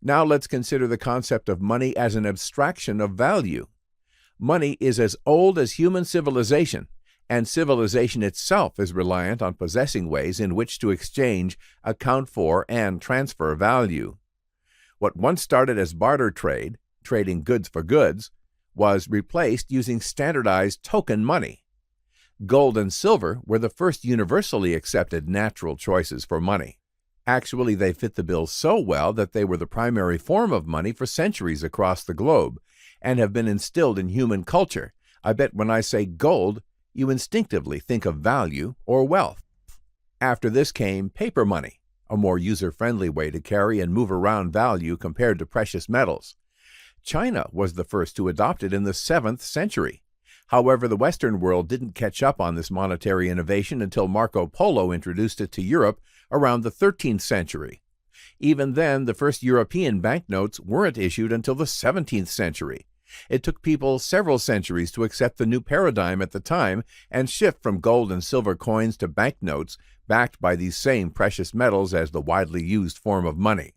Now let's consider the concept of money as an abstraction of value. Money is as old as human civilization, and civilization itself is reliant on possessing ways in which to exchange, account for, and transfer value. What once started as barter trade, trading goods for goods, was replaced using standardized token money. Gold and silver were the first universally accepted natural choices for money. Actually, they fit the bill so well that they were the primary form of money for centuries across the globe, and have been instilled in human culture. I bet when I say gold, you instinctively think of value or wealth. After this came paper money, a more user-friendly way to carry and move around value compared to precious metals. China was the first to adopt it in the 7th century. However, the Western world didn't catch up on this monetary innovation until Marco Polo introduced it to Europe around the 13th century. Even then, the first European banknotes weren't issued until the 17th century. It took people several centuries to accept the new paradigm at the time and shift from gold and silver coins to banknotes backed by these same precious metals as the widely used form of money.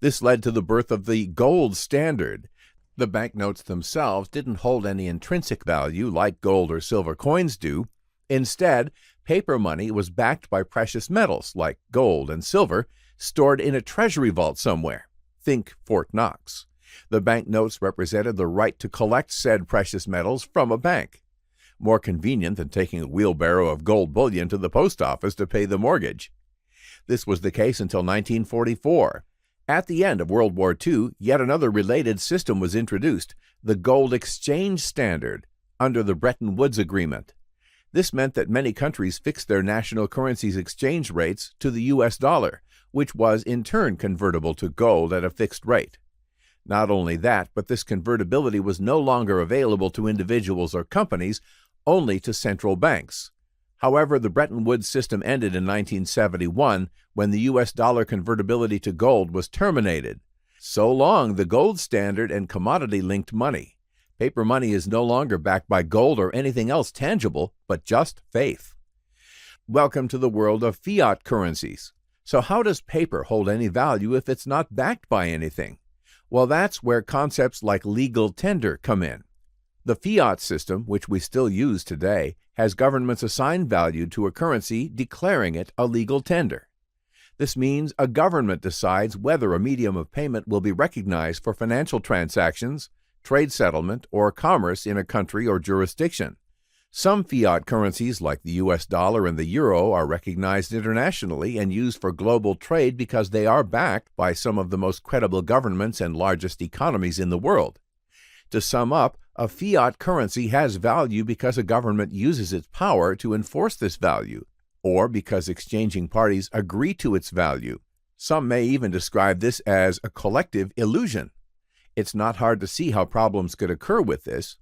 This led to the birth of the gold standard. The banknotes themselves didn't hold any intrinsic value like gold or silver coins do. Instead, paper money was backed by precious metals like gold and silver stored in a treasury vault somewhere. Think Fort Knox. The banknotes represented the right to collect said precious metals from a bank. More convenient than taking a wheelbarrow of gold bullion to the post office to pay the mortgage. This was the case until 1944. At the end of World War II, yet another related system was introduced, the gold exchange standard, under the Bretton Woods Agreement. This meant that many countries fixed their national currency's exchange rates to the U.S. dollar, which was in turn convertible to gold at a fixed rate. Not only that, but this convertibility was no longer available to individuals or companies, only to central banks. However, the Bretton Woods system ended in 1971 when the U.S. dollar convertibility to gold was terminated. So long the gold standard and commodity-linked money. Paper money is no longer backed by gold or anything else tangible, but just faith. Welcome to the world of fiat currencies. So how does paper hold any value if it's not backed by anything? Well, that's where concepts like legal tender come in. The fiat system, which we still use today, has governments assign value to a currency, declaring it a legal tender. This means a government decides whether a medium of payment will be recognized for financial transactions, trade settlement, or commerce in a country or jurisdiction. Some fiat currencies like the US dollar and the euro are recognized internationally and used for global trade because they are backed by some of the most credible governments and largest economies in the world. To sum up, a fiat currency has value because a government uses its power to enforce this value, or because exchanging parties agree to its value. Some may even describe this as a collective illusion. It's not hard to see how problems could occur with this.